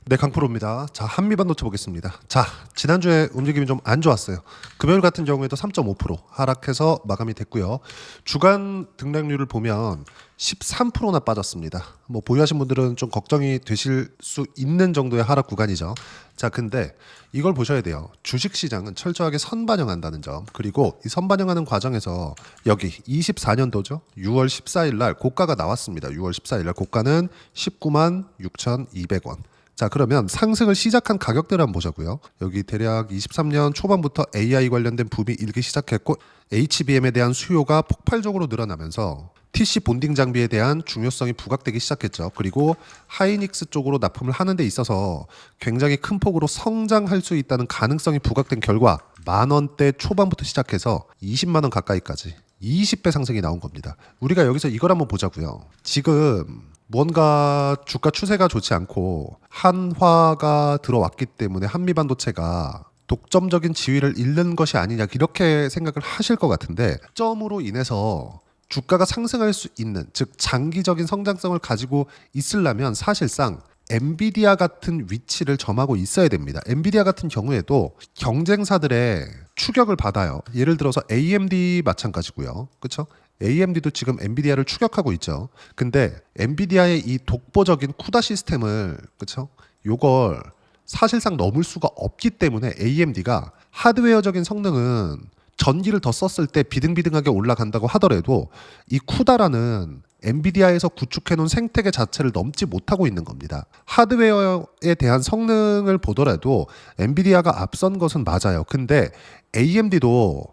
네, 강프로입니다. 자, 한미반도체 보겠습니다. 자, 지난주에 움직임이 좀 안 좋았어요. 금요일 같은 경우에도 3.5% 하락해서 마감이 됐고요. 주간 등락률을 보면 13%나 빠졌습니다. 뭐 보유하신 분들은 좀 걱정이 되실 수 있는 정도의 하락 구간이죠. 자, 근데 이걸 보셔야 돼요. 주식시장은 철저하게 선반영한다는 점, 그리고 이 선반영하는 과정에서 여기 24년도죠. 6월 14일 날 고가가 나왔습니다. 6월 14일 날 고가는 19만 6,200원. 자, 그러면 상승을 시작한 가격대를 한번 보자고요. 여기 대략 23년 초반부터 AI 관련된 붐이 일기 시작했고 HBM에 대한 수요가 폭발적으로 늘어나면서 TC 본딩 장비에 대한 중요성이 부각되기 시작했죠. 그리고 하이닉스 쪽으로 납품을 하는 데 있어서 굉장히 큰 폭으로 성장할 수 있다는 가능성이 부각된 결과 10,000원대 초반부터 시작해서 20만 원 가까이까지 20배 상승이 나온 겁니다. 우리가 여기서 이걸 한번 보자고요. 지금 뭔가 주가 추세가 좋지 않고 한화가 들어왔기 때문에 한미반도체가 독점적인 지위를 잃는 것이 아니냐, 이렇게 생각을 하실 것 같은데, 점으로 인해서 주가가 상승할 수 있는, 즉 장기적인 성장성을 가지고 있으려면 사실상 엔비디아 같은 위치를 점하고 있어야 됩니다. 엔비디아 같은 경우에도 경쟁사들의 추격을 받아요. 예를 들어서 AMD 마찬가지고요. 그렇죠? AMD도 지금 엔비디아를 추격하고 있죠. 근데 엔비디아의 이 독보적인 쿠다 시스템을, 그렇죠? 요걸 사실상 넘을 수가 없기 때문에 AMD가 하드웨어적인 성능은 전기를 더 썼을 때 비등비등하게 올라간다고 하더라도 이 쿠다라는 엔비디아에서 구축해놓은 생태계 자체를 넘지 못하고 있는 겁니다. 하드웨어에 대한 성능을 보더라도 엔비디아가 앞선 것은 맞아요. 근데 AMD도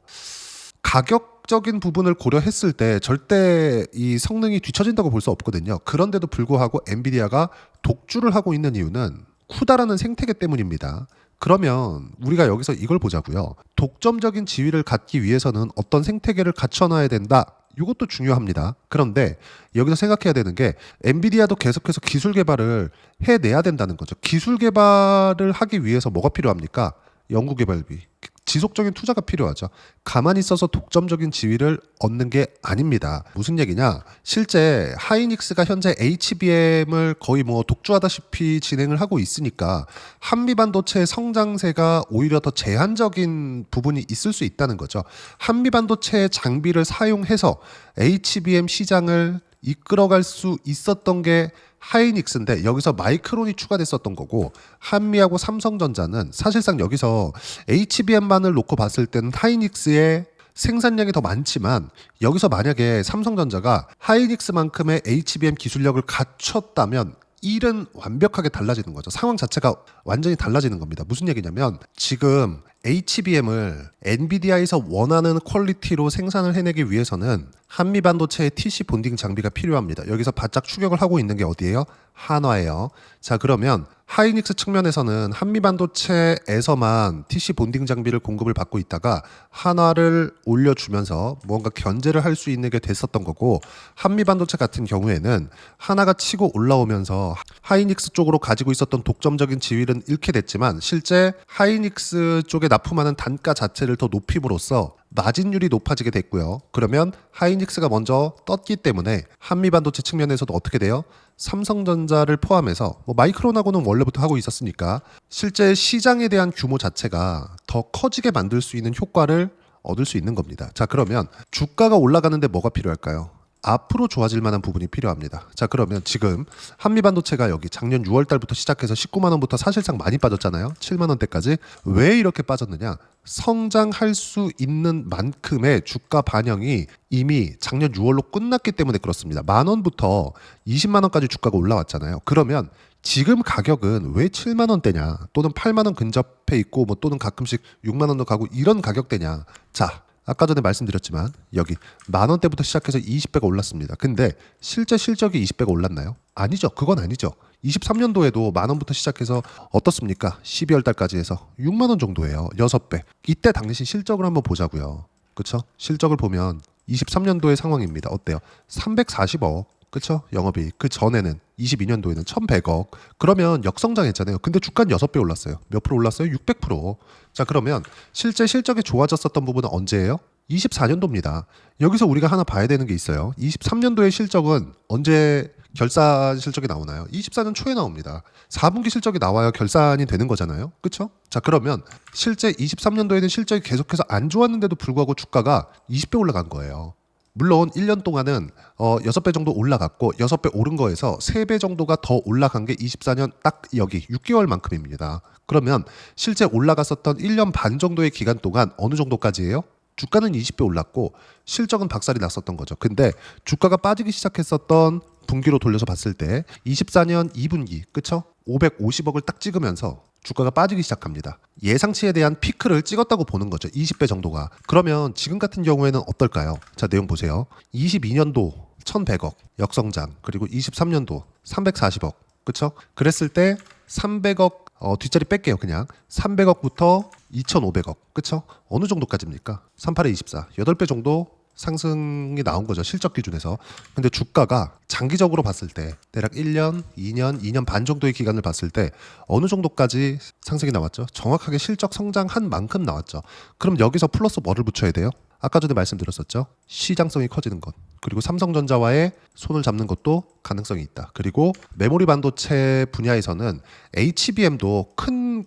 가격적인 부분을 고려했을 때 절대 이 성능이 뒤처진다고 볼 수 없거든요. 그런데도 불구하고 엔비디아가 독주를 하고 있는 이유는 쿠다라는 생태계 때문입니다. 그러면 우리가 여기서 이걸 보자고요. 독점적인 지위를 갖기 위해서는 어떤 생태계를 갖춰놔야 된다. 이것도 중요합니다. 그런데 여기서 생각해야 되는 게 엔비디아도 계속해서 기술 개발을 해내야 된다는 거죠. 기술 개발을 하기 위해서 뭐가 필요합니까? 연구개발비. 지속적인 투자가 필요하죠. 가만히 있어서 독점적인 지위를 얻는 게 아닙니다. 무슨 얘기냐? 실제 하이닉스가 현재 HBM을 거의 뭐 독주하다시피 진행을 하고 있으니까 한미반도체의 성장세가 오히려 더 제한적인 부분이 있을 수 있다는 거죠. 한미반도체의 장비를 사용해서 HBM 시장을 이끌어갈 수 있었던 게 하이닉스인데 여기서 마이크론이 추가됐었던 거고, 한미하고 삼성전자는 사실상 여기서 HBM만을 놓고 봤을 때는 하이닉스의 생산량이 더 많지만, 여기서 만약에 삼성전자가 하이닉스만큼의 HBM 기술력을 갖췄다면 일은 완벽하게 달라지는 거죠. 상황 자체가 완전히 달라지는 겁니다. 무슨 얘기냐면 지금 HBM을 엔비디아에서 원하는 퀄리티로 생산을 해내기 위해서는 한미반도체의 TC 본딩 장비가 필요합니다. 여기서 바짝 추격을 하고 있는 게 어디예요? 한화예요. 자, 그러면 하이닉스 측면에서는 한미반도체에서만 TC 본딩 장비를 공급을 받고 있다가 한화를 올려주면서 뭔가 견제를 할 수 있는 게 됐었던 거고, 한미반도체 같은 경우에는 하나가 치고 올라오면서 하이닉스 쪽으로 가지고 있었던 독점적인 지위는 잃게 됐지만 실제 하이닉스 쪽에 납품하는 단가 자체를 더 높임으로써 마진율이 높아지게 됐고요. 그러면 하이닉스가 먼저 떴기 때문에 한미반도체 측면에서도 어떻게 돼요? 삼성전자를 포함해서 뭐 마이크론하고는 원래부터 하고 있었으니까 실제 시장에 대한 규모 자체가 더 커지게 만들 수 있는 효과를 얻을 수 있는 겁니다. 자, 그러면 주가가 올라가는데 뭐가 필요할까요? 앞으로 좋아질 만한 부분이 필요합니다. 자, 그러면 지금 한미반도체가 여기 작년 6월 달부터 시작해서 19만 원부터 사실상 많이 빠졌잖아요. 7만 원대까지. 왜 이렇게 빠졌느냐? 성장할 수 있는 만큼의 주가 반영이 이미 작년 6월로 끝났기 때문에 그렇습니다. 10,000원부터 20만 원까지 주가가 올라왔잖아요. 그러면 지금 가격은 왜 7만 원대냐? 또는 8만 원 근접해 있고 뭐 또는 가끔씩 6만 원도 가고 이런 가격대냐? 자, 아까 전에 말씀드렸지만 여기 10,000원대부터 시작해서 20배가 올랐습니다. 근데 실제 실적이 20배가 올랐나요? 아니죠. 그건 아니죠. 23년도에도 10,000원부터 시작해서 어떻습니까? 12월 달까지 해서 6만 원 정도예요. 6배. 이때 당시 실적을 한번 보자고요. 그렇죠? 실적을 보면 23년도의 상황입니다. 어때요? 340억. 그렇죠? 영업이익. 그 전에는 22년도에는 1,100억. 그러면 역성장했잖아요. 근데 주가는 6배 올랐어요. 몇 프로 올랐어요? 600%. 자, 그러면 실제 실적이 좋아졌었던 부분은 언제예요? 24년도입니다. 여기서 우리가 하나 봐야 되는 게 있어요. 23년도의 실적은 언제 결산 실적이 나오나요? 24년 초에 나옵니다. 4분기 실적이 나와야 결산이 되는 거잖아요. 그렇죠? 자, 그러면 실제 23년도에는 실적이 계속해서 안 좋았는데도 불구하고 주가가 20배 올라간 거예요. 물론 1년 동안은 6배 정도 올라갔고 6배 오른 거에서 3배 정도가 더 올라간 게 24년 딱 여기 6개월만큼입니다. 그러면 실제 올라갔었던 1년 반 정도의 기간 동안 어느 정도까지예요? 주가는 20배 올랐고 실적은 박살이 났었던 거죠. 근데 주가가 빠지기 시작했었던 분기로 돌려서 봤을 때 24년 2분기 그쵸? 550억을 딱 찍으면서 주가가 빠지기 시작합니다. 예상치에 대한 피크를 찍었다고 보는 거죠. 20배 정도가. 그러면 지금 같은 경우에는 어떨까요? 자, 내용 보세요. 22년도 1100억 역성장, 그리고 23년도 340억. 그쵸? 그랬을 때 300억 뒷자리 뺄게요. 그냥 300억부터 2,500억. 그쵸? 어느 정도까지입니까? 38에 24. 8배 정도 상승이 나온 거죠. 실적 기준에서. 근데 주가가 장기적으로 봤을 때 대략 1년, 2년, 2년 반 정도의 기간을 봤을 때 어느 정도까지 상승이 나왔죠? 정확하게 실적 성장한 만큼 나왔죠. 그럼 여기서 플러스 뭐를 붙여야 돼요? 아까 전에 말씀드렸었죠. 시장성이 커지는 것. 그리고 삼성전자와의 손을 잡는 것도 가능성이 있다. 그리고 메모리 반도체 분야에서는 HBM도 큰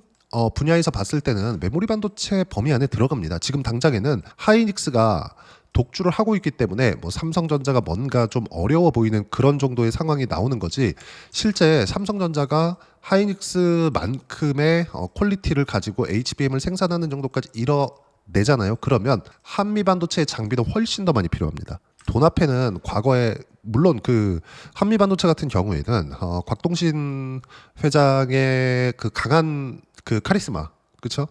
분야에서 봤을 때는 메모리 반도체 범위 안에 들어갑니다. 지금 당장에는 하이닉스가 독주를 하고 있기 때문에 뭐 삼성전자가 뭔가 좀 어려워 보이는 그런 정도의 상황이 나오는 거지, 실제 삼성전자가 하이닉스만큼의 퀄리티를 가지고 HBM을 생산하는 정도까지 이뤄내잖아요. 그러면 한미 반도체의 장비도 훨씬 더 많이 필요합니다. 돈 앞에는 과거에 물론 그 한미 반도체 같은 경우에는 곽동신 회장의 그 강한 그 카리스마, 그렇죠?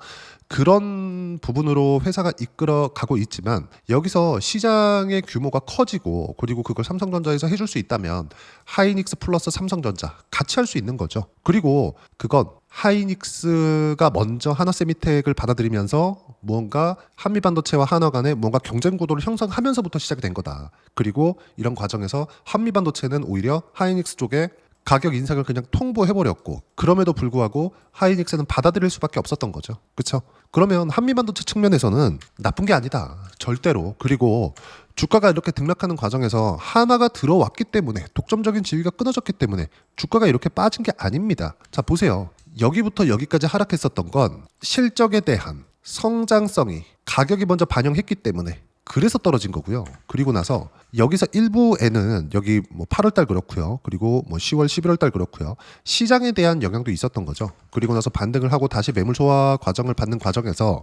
그런 부분으로 회사가 이끌어 가고 있지만 여기서 시장의 규모가 커지고 그리고 그걸 삼성전자에서 해줄 수 있다면 하이닉스 플러스 삼성전자 같이 할 수 있는 거죠. 그리고 그건 하이닉스가 먼저 하나세미텍을 받아들이면서 무언가 한미반도체와 한화 간에 뭔가 경쟁 구도를 형성하면서부터 시작이 된 거다. 그리고 이런 과정에서 한미반도체는 오히려 하이닉스 쪽에 가격 인상을 그냥 통보해버렸고 그럼에도 불구하고 하이닉스는 받아들일 수밖에 없었던 거죠. 그렇죠? 그러면 한미반도체 측면에서는 나쁜 게 아니다. 절대로. 그리고 주가가 이렇게 등락하는 과정에서 하나가 들어왔기 때문에 독점적인 지위가 끊어졌기 때문에 주가가 이렇게 빠진 게 아닙니다. 자, 보세요. 여기부터 여기까지 하락했었던 건 실적에 대한 성장성이 가격이 먼저 반영했기 때문에 그래서 떨어진 거고요. 그리고 나서 여기서 일부에는 여기 뭐 8월 달 그렇고요. 그리고 뭐 10월, 11월 달 그렇고요. 시장에 대한 영향도 있었던 거죠. 그리고 나서 반등을 하고 다시 매물 소화 과정을 받는 과정에서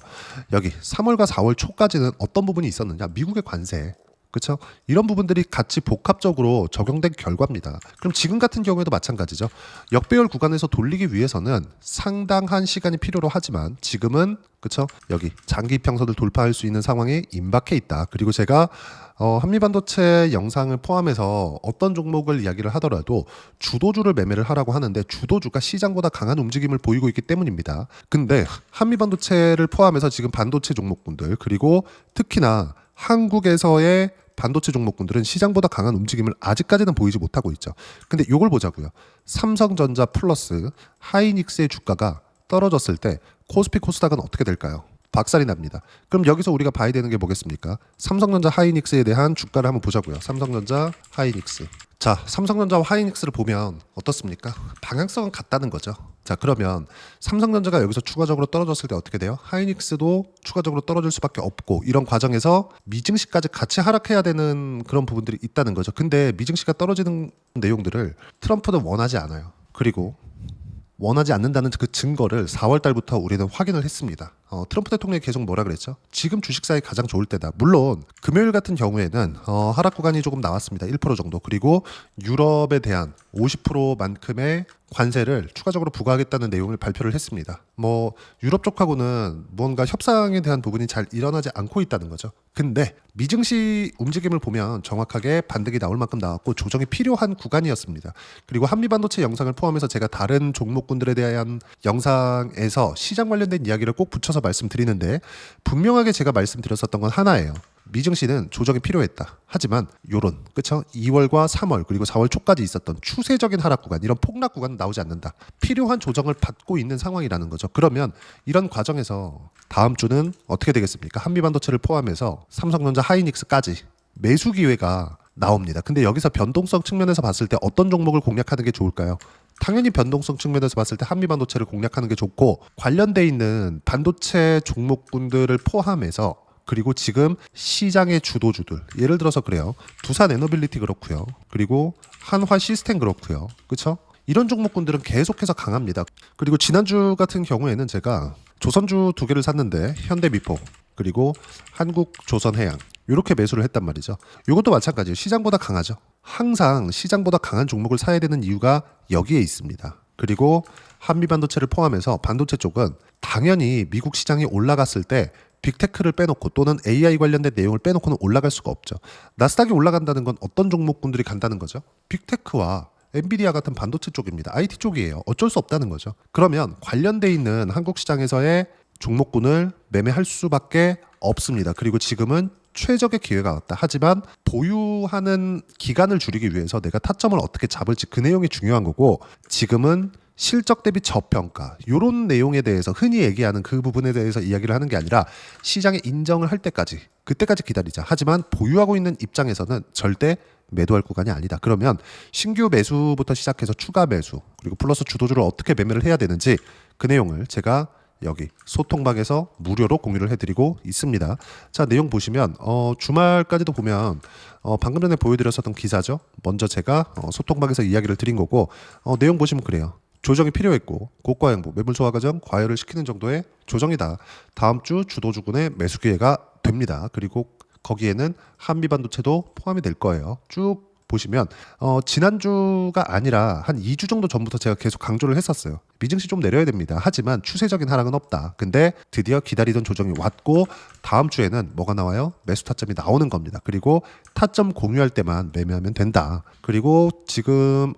여기 3월과 4월 초까지는 어떤 부분이 있었느냐? 미국의 관세. 그렇죠? 이런 부분들이 같이 복합적으로 적용된 결과입니다. 그럼 지금 같은 경우에도 마찬가지죠. 역배열 구간에서 돌리기 위해서는 상당한 시간이 필요로 하지만 지금은 그렇죠? 여기 장기 이평선을 돌파할 수 있는 상황에 임박해 있다. 그리고 제가 한미반도체 영상을 포함해서 어떤 종목을 이야기를 하더라도 주도주를 매매를 하라고 하는데 주도주가 시장보다 강한 움직임을 보이고 있기 때문입니다. 근데 한미반도체를 포함해서 지금 반도체 종목군들 그리고 특히나 한국에서의 반도체 종목군들은 시장보다 강한 움직임을 아직까지는 보이지 못하고 있죠. 근데 이걸 보자고요. 삼성전자 플러스 하이닉스의 주가가 떨어졌을 때 코스피 코스닥은 어떻게 될까요? 박살이 납니다. 그럼 여기서 우리가 봐야 되는 게 뭐겠습니까? 삼성전자 하이닉스에 대한 주가를 한번 보자고요. 삼성전자 하이닉스. 자, 삼성전자와 하이닉스를 보면 어떻습니까? 방향성은 같다는 거죠. 자, 그러면 삼성전자가 여기서 추가적으로 떨어졌을 때 어떻게 돼요? 하이닉스도 추가적으로 떨어질 수밖에 없고 이런 과정에서 미증시까지 같이 하락해야 되는 그런 부분들이 있다는 거죠. 근데 미증시가 떨어지는 내용들을 트럼프는 원하지 않아요. 그리고 원하지 않는다는 그 증거를 4월 달부터 우리는 확인을 했습니다. 트럼프 대통령이 계속 뭐라 그랬죠? 지금 주식사에 가장 좋을 때다. 물론 금요일 같은 경우에는 하락 구간이 조금 나왔습니다. 1% 정도. 그리고 유럽에 대한 50%만큼의 관세를 추가적으로 부과하겠다는 내용을 발표를 했습니다. 뭐 유럽 쪽하고는 뭔가 협상에 대한 부분이 잘 일어나지 않고 있다는 거죠. 근데 미증시 움직임을 보면 정확하게 반등이 나올 만큼 나왔고 조정이 필요한 구간이었습니다. 그리고 한미반도체 영상을 포함해서 제가 다른 종목군들에 대한 영상에서 시장 관련된 이야기를 꼭 붙여서 말씀드리는데 분명하게 제가 말씀드렸었던 건 하나예요. 미증시는 조정이 필요했다. 하지만 요런 그쵸? 2월과 3월 그리고 4월 초까지 있었던 추세적인 하락 구간, 이런 폭락 구간은 나오지 않는다. 필요한 조정을 받고 있는 상황이라는 거죠. 그러면 이런 과정에서 다음 주는 어떻게 되겠습니까? 한미반도체를 포함해서 삼성전자 하이닉스까지 매수 기회가 나옵니다. 근데 여기서 변동성 측면에서 봤을 때 어떤 종목을 공략하는 게 좋을까요? 당연히 변동성 측면에서 봤을 때 한미반도체를 공략하는 게 좋고, 관련돼 있는 반도체 종목군들을 포함해서, 그리고 지금 시장의 주도주들, 예를 들어서 그래요. 두산 에너빌리티 그렇고요. 그리고 한화 시스템 그렇고요. 그렇죠? 이런 종목군들은 계속해서 강합니다. 그리고 지난주 같은 경우에는 제가 조선주 2개를 샀는데 현대미포 그리고 한국조선해양 이렇게 매수를 했단 말이죠. 이것도 마찬가지예요. 시장보다 강하죠. 항상 시장보다 강한 종목을 사야 되는 이유가 여기에 있습니다. 그리고 한미반도체를 포함해서 반도체 쪽은 당연히 미국 시장이 올라갔을 때 빅테크를 빼놓고 또는 AI 관련된 내용을 빼놓고는 올라갈 수가 없죠. 나스닥이 올라간다는 건 어떤 종목군들이 간다는 거죠? 빅테크와 엔비디아 같은 반도체 쪽입니다. IT 쪽이에요. 어쩔 수 없다는 거죠. 그러면 관련돼 있는 한국 시장에서의 종목군을 매매할 수밖에 없습니다. 그리고 지금은 최적의 기회가 왔다. 하지만 보유하는 기간을 줄이기 위해서 내가 타점을 어떻게 잡을지 그 내용이 중요한 거고, 지금은 실적 대비 저평가 이런 내용에 대해서 흔히 얘기하는 그 부분에 대해서 이야기를 하는 게 아니라 시장에 인정을 할 때까지, 그때까지 기다리자. 하지만 보유하고 있는 입장에서는 절대 매도할 구간이 아니다. 그러면 신규 매수부터 시작해서 추가 매수 그리고 플러스 주도주를 어떻게 매매를 해야 되는지 그 내용을 제가 여기 소통방에서 무료로 공유를 해드리고 있습니다. 자, 내용 보시면 주말까지도 보면 방금 전에 보여드렸었던 기사죠. 먼저 제가 소통방에서 이야기를 드린 거고, 내용 보시면 그래요. 조정이 필요했고 고가 양보 매물 소화 과정 과열을 시키는 정도의 조정이다. 다음 주 주도주군의 매수 기회가 됩니다. 그리고 거기에는 한미반도체도 포함이 될 거예요. 쭉 보시면 지난주가 아니라 한 2주 정도 전부터 제가 계속 강조를 했었어요. 미증시 좀 내려야 됩니다. 하지만 추세적인 하락은 없다. 근데 드디어 기다리던 조정이 왔고 다음 주에는 뭐가 나와요? 매수 타점이 나오는 겁니다. 그리고 타점 공유할 때만 매매하면 된다. 그리고 지금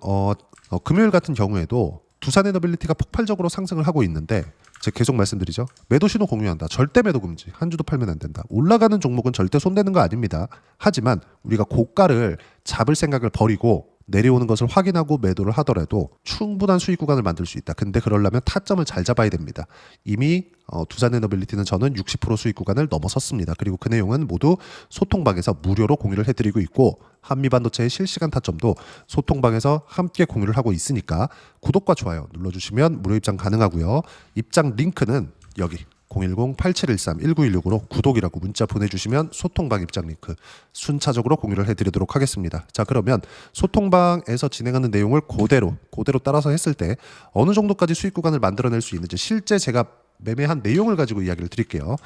금요일 같은 경우에도 두산에너빌리티가 폭발적으로 상승을 하고 있는데 제가 계속 말씀드리죠. 매도 신호 공유한다. 절대 매도 금지. 한 주도 팔면 안 된다. 올라가는 종목은 절대 손대는 거 아닙니다. 하지만 우리가 고가를 잡을 생각을 버리고 내려오는 것을 확인하고 매도를 하더라도 충분한 수익 구간을 만들 수 있다. 근데 그러려면 타점을 잘 잡아야 됩니다. 이미 두산에너빌리티는 저는 60% 수익 구간을 넘어섰습니다. 그리고 그 내용은 모두 소통방에서 무료로 공유를 해드리고 있고, 한미반도체의 실시간 타점도 소통방에서 함께 공유를 하고 있으니까 구독과 좋아요 눌러주시면 무료 입장 가능하고요. 입장 링크는 여기 010-8713-1916으로 구독이라고 문자 보내주시면 소통방 입장 링크 순차적으로 공유를 해드리도록 하겠습니다. 자, 그러면 소통방에서 진행하는 내용을 그대로 따라서 했을 때 어느 정도까지 수익 구간을 만들어낼 수 있는지 실제 제가 매매한 내용을 가지고 이야기를 드릴게요.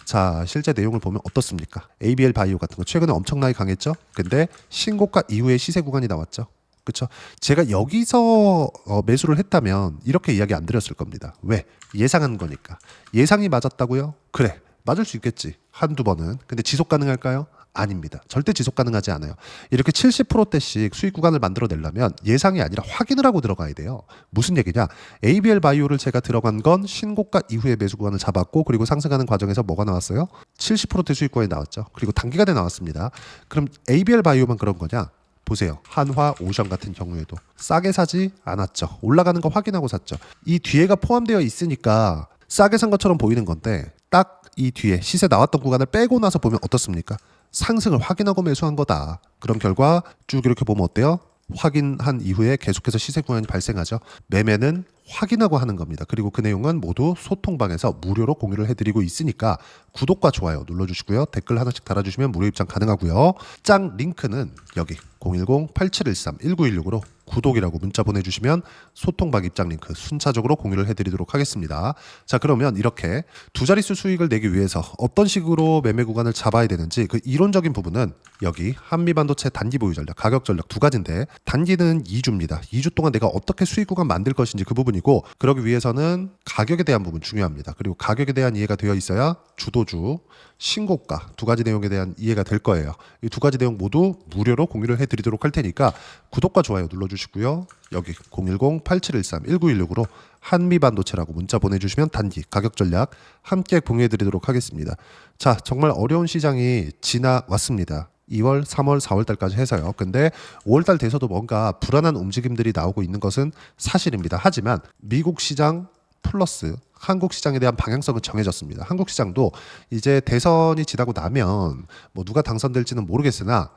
자, 실제 내용을 보면 어떻습니까? ABL 바이오 같은 거 최근에 엄청나게 강했죠? 근데 신고가 이후에 시세 구간이 나왔죠? 그렇죠? 제가 여기서 매수를 했다면 이렇게 이야기 안 드렸을 겁니다. 왜? 예상한 거니까. 예상이 맞았다고요? 그래, 맞을 수 있겠지. 한두 번은. 근데 지속 가능할까요? 아닙니다. 절대 지속 가능하지 않아요. 이렇게 70%대씩 수익 구간을 만들어내려면 예상이 아니라 확인을 하고 들어가야 돼요. 무슨 얘기냐? ABL 바이오를 제가 들어간 건 신고가 이후에 매수 구간을 잡았고, 그리고 상승하는 과정에서 뭐가 나왔어요? 70%대 수익 구간이 나왔죠. 그리고 단기간에 나왔습니다. 그럼 ABL 바이오만 그런 거냐? 보세요. 한화, 오션 같은 경우에도 싸게 사지 않았죠. 올라가는 거 확인하고 샀죠. 이 뒤에가 포함되어 있으니까 싸게 산 것처럼 보이는 건데, 딱 이 뒤에 시세 나왔던 구간을 빼고 나서 보면 어떻습니까? 상승을 확인하고 매수한 거다. 그런 결과 쭉 이렇게 보면 어때요? 확인한 이후에 계속해서 시세 구간이 발생하죠. 매매는 확인하고 하는 겁니다. 그리고 그 내용은 모두 소통방에서 무료로 공유를 해드리고 있으니까 구독과 좋아요 눌러주시고요. 댓글 하나씩 달아주시면 무료 입장 가능하고요. 짱 링크는 여기 010-8713-1916으로 구독이라고 문자 보내주시면 소통방 입장 링크 순차적으로 공유를 해드리도록 하겠습니다. 자, 그러면 이렇게 두 자릿수 수익을 내기 위해서 어떤 식으로 매매 구간을 잡아야 되는지 그 이론적인 부분은 여기 한미반도체 단기 보유 전략, 가격 전략 두 가지인데, 단기는 2주입니다. 2주 동안 내가 어떻게 수익 구간 만들 것인지 그 부분이고, 그러기 위해서는 가격에 대한 부분 중요합니다. 그리고 가격에 대한 이해가 되어 있어야 주도주, 신고가 두 가지 내용에 대한 이해가 될 거예요. 이 두 가지 내용 모두 무료로 공유를 해드리도록 할 테니까 구독과 좋아요 눌러주시고요. 여기 010-8713-1916으로 한미반도체라고 문자 보내주시면 단기 가격 전략 함께 공유해드리도록 하겠습니다. 자, 정말 어려운 시장이 지나왔습니다. 2월, 3월, 4월달까지 해서요. 근데 5월달 돼서도 뭔가 불안한 움직임들이 나오고 있는 것은 사실입니다. 하지만 미국 시장 플러스 한국 시장에 대한 방향성은 정해졌습니다. 한국 시장도 이제 대선이 지나고 나면 뭐 누가 당선될지는 모르겠으나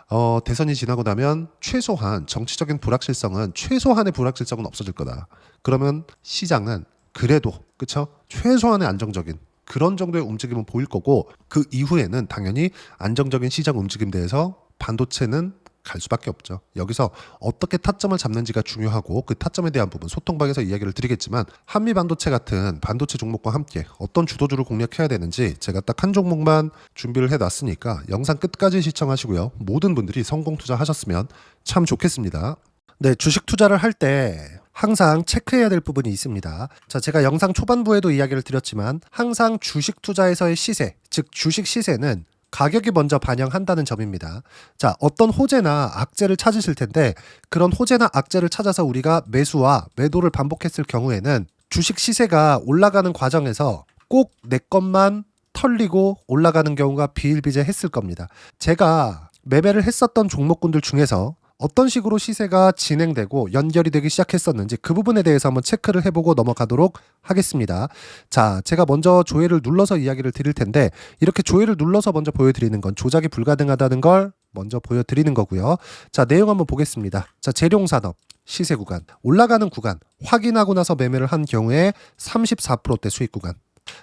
대선이 지나고 나면 최소한 정치적인 불확실성은 최소한의 불확실성은 없어질 거다. 그러면 시장은 그래도 그쵸? 최소한의 안정적인 그런 정도의 움직임은 보일 거고 그 이후에는 당연히 안정적인 시장 움직임 대해서 반도체는 갈 수밖에 없죠. 여기서 어떻게 타점을 잡는지가 중요하고 그 타점에 대한 부분 소통방에서 이야기를 드리겠지만 한미 반도체 같은 반도체 종목과 함께 어떤 주도주를 공략해야 되는지 제가 딱 한 종목만 준비를 해놨으니까 영상 끝까지 시청하시고요. 모든 분들이 성공 투자하셨으면 참 좋겠습니다. 네, 주식 투자를 할 때 항상 체크해야 될 부분이 있습니다. 자, 제가 영상 초반부에도 이야기를 드렸지만 항상 주식 투자에서의 시세, 즉 주식 시세는 가격이 먼저 반영한다는 점입니다. 자, 어떤 호재나 악재를 찾으실 텐데 그런 호재나 악재를 찾아서 우리가 매수와 매도를 반복했을 경우에는 주식 시세가 올라가는 과정에서 꼭 내 것만 털리고 올라가는 경우가 비일비재했을 겁니다. 제가 매매를 했었던 종목군들 중에서 어떤 식으로 시세가 진행되고 연결이 되기 시작했었는지 그 부분에 대해서 한번 체크를 해보고 넘어가도록 하겠습니다. 자, 제가 먼저 조회를 눌러서 이야기를 드릴 텐데 이렇게 조회를 눌러서 먼저 보여드리는 건 조작이 불가능하다는 걸 먼저 보여드리는 거고요. 자, 내용 한번 보겠습니다. 자, 재룡산업 시세 구간 올라가는 구간 확인하고 나서 매매를 한 경우에 34%대 수익 구간.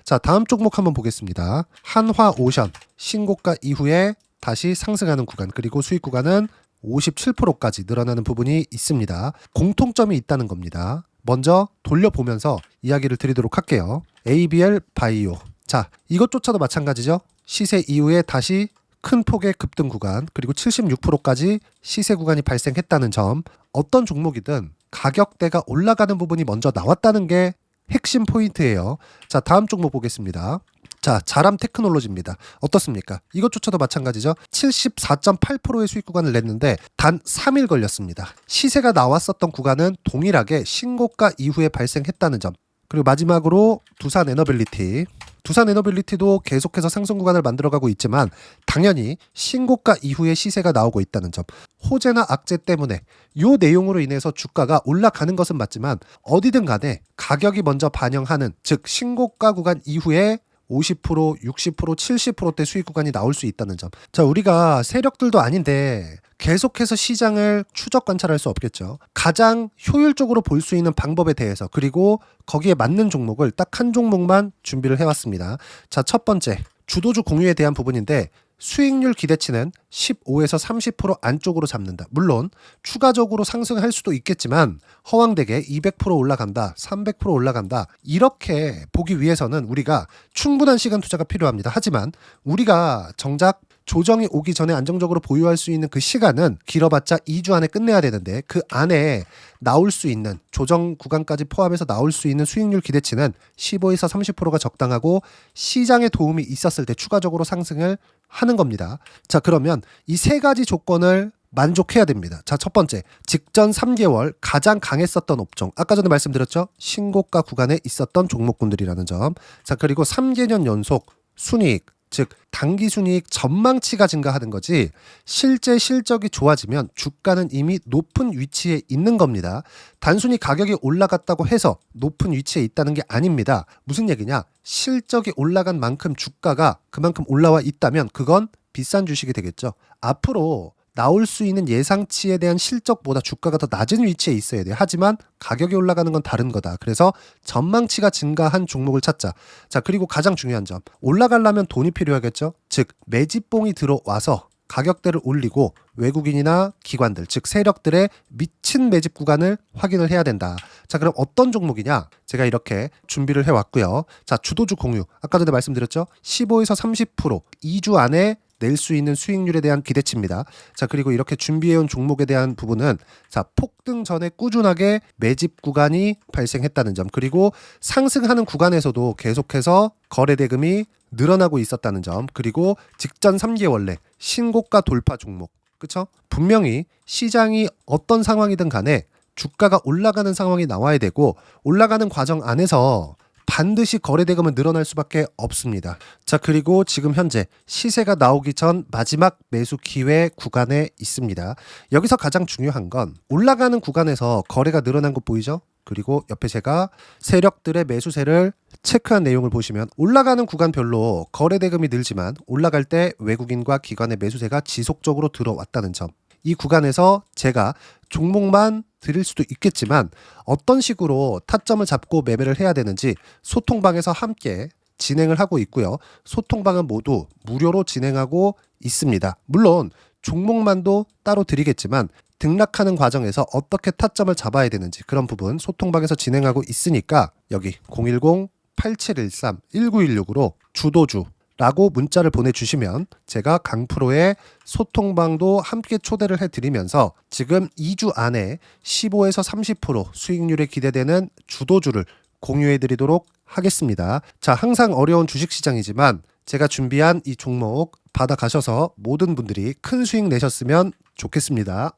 자, 다음 종목 한번 보겠습니다. 한화오션 신고가 이후에 다시 상승하는 구간 그리고 수익 구간은 57%까지 늘어나는 부분이 있습니다. 공통점이 있다는 겁니다. 먼저 돌려보면서 이야기를 드리도록 할게요. ABL 바이오. 자, 이것조차도 마찬가지죠. 시세 이후에 다시 큰 폭의 급등 구간 그리고 76%까지 시세 구간이 발생했다는 점. 어떤 종목이든 가격대가 올라가는 부분이 먼저 나왔다는 게 핵심 포인트예요. 자, 다음 종목 보겠습니다. 자, 자람 테크놀로지입니다. 어떻습니까? 이것조차도 마찬가지죠. 74.8%의 수익 구간을 냈는데 단 3일 걸렸습니다. 시세가 나왔었던 구간은 동일하게 신고가 이후에 발생했다는 점. 그리고 마지막으로 두산 에너빌리티. 두산 에너빌리티도 계속해서 상승 구간을 만들어가고 있지만 당연히 신고가 이후에 시세가 나오고 있다는 점. 호재나 악재 때문에 이 내용으로 인해서 주가가 올라가는 것은 맞지만 어디든 간에 가격이 먼저 반영하는 즉 신고가 구간 이후에 50%, 60%, 70%대 수익 구간이 나올 수 있다는 점. 자, 우리가 세력들도 아닌데 계속해서 시장을 추적 관찰할 수 없겠죠. 가장 효율적으로 볼 수 있는 방법에 대해서 그리고 거기에 맞는 종목을 딱 한 종목만 준비를 해왔습니다. 자, 첫 번째 주도주 공유에 대한 부분인데 수익률 기대치는 15에서 30% 안쪽으로 잡는다. 물론 추가적으로 상승할 수도 있겠지만 허황되게 200% 올라간다, 300% 올라간다. 이렇게 보기 위해서는 우리가 충분한 시간 투자가 필요합니다. 하지만 우리가 정작 조정이 오기 전에 안정적으로 보유할 수 있는 그 시간은 길어봤자 2주 안에 끝내야 되는데 그 안에 나올 수 있는 조정 구간까지 포함해서 나올 수 있는 수익률 기대치는 15에서 30%가 적당하고 시장에 도움이 있었을 때 추가적으로 상승을 하는 겁니다. 자, 그러면 이 세 가지 조건을 만족해야 됩니다. 자, 첫 번째, 직전 3개월 가장 강했었던 업종. 아까 전에 말씀드렸죠? 신고가 구간에 있었던 종목군들이라는 점. 자, 그리고 3개년 연속 순이익, 즉 단기 순이익 전망치가 증가하는 거지 실제 실적이 좋아지면 주가는 이미 높은 위치에 있는 겁니다. 단순히 가격이 올라갔다고 해서 높은 위치에 있다는 게 아닙니다. 무슨 얘기냐? 실적이 올라간 만큼 주가가 그만큼 올라와 있다면 그건 비싼 주식이 되겠죠. 앞으로 나올 수 있는 예상치에 대한 실적보다 주가가 더 낮은 위치에 있어야 돼요. 하지만 가격이 올라가는 건 다른 거다. 그래서 전망치가 증가한 종목을 찾자. 자, 그리고 가장 중요한 점. 올라가려면 돈이 필요하겠죠. 즉 매집봉이 들어와서 가격대를 올리고 외국인이나 기관들, 즉 세력들의 미친 매집 구간을 확인을 해야 된다. 자, 그럼 어떤 종목이냐? 제가 이렇게 준비를 해왔고요. 자, 주도주 공유. 아까 전에 말씀드렸죠. 15에서 30% 2주 안에 낼 수 있는 수익률에 대한 기대치입니다. 자, 그리고 이렇게 준비해온 종목에 대한 부분은 자, 폭등 전에 꾸준하게 매집 구간이 발생했다는 점, 그리고 상승하는 구간에서도 계속해서 거래 대금이 늘어나고 있었다는 점, 그리고 직전 3개월 내 신고가 돌파 종목. 그쵸? 분명히 시장이 어떤 상황이든 간에 주가가 올라가는 상황이 나와야 되고 올라가는 과정 안에서 반드시 거래대금은 늘어날 수밖에 없습니다. 자, 그리고 지금 현재 시세가 나오기 전 마지막 매수 기회 구간에 있습니다. 여기서 가장 중요한 건 올라가는 구간에서 거래가 늘어난 거 보이죠? 그리고 옆에 제가 세력들의 매수세를 체크한 내용을 보시면 올라가는 구간별로 거래 대금이 늘지만 올라갈 때 외국인과 기관의 매수세가 지속적으로 들어왔다는 점. 이 구간에서 제가 종목만 드릴 수도 있겠지만 어떤 식으로 타점을 잡고 매매를 해야 되는지 소통방에서 함께 진행을 하고 있고요. 소통방은 모두 무료로 진행하고 있습니다. 물론 종목만도 따로 드리겠지만 등락하는 과정에서 어떻게 타점을 잡아야 되는지 그런 부분 소통방에서 진행하고 있으니까 여기 010-8713-1916으로 주도주라고 문자를 보내주시면 제가 강프로의 소통방도 함께 초대를 해드리면서 지금 2주 안에 15에서 30% 수익률이 기대되는 주도주를 공유해드리도록 하겠습니다. 자, 항상 어려운 주식시장이지만 제가 준비한 이 종목 받아가셔서 모든 분들이 큰 수익 내셨으면 좋겠습니다.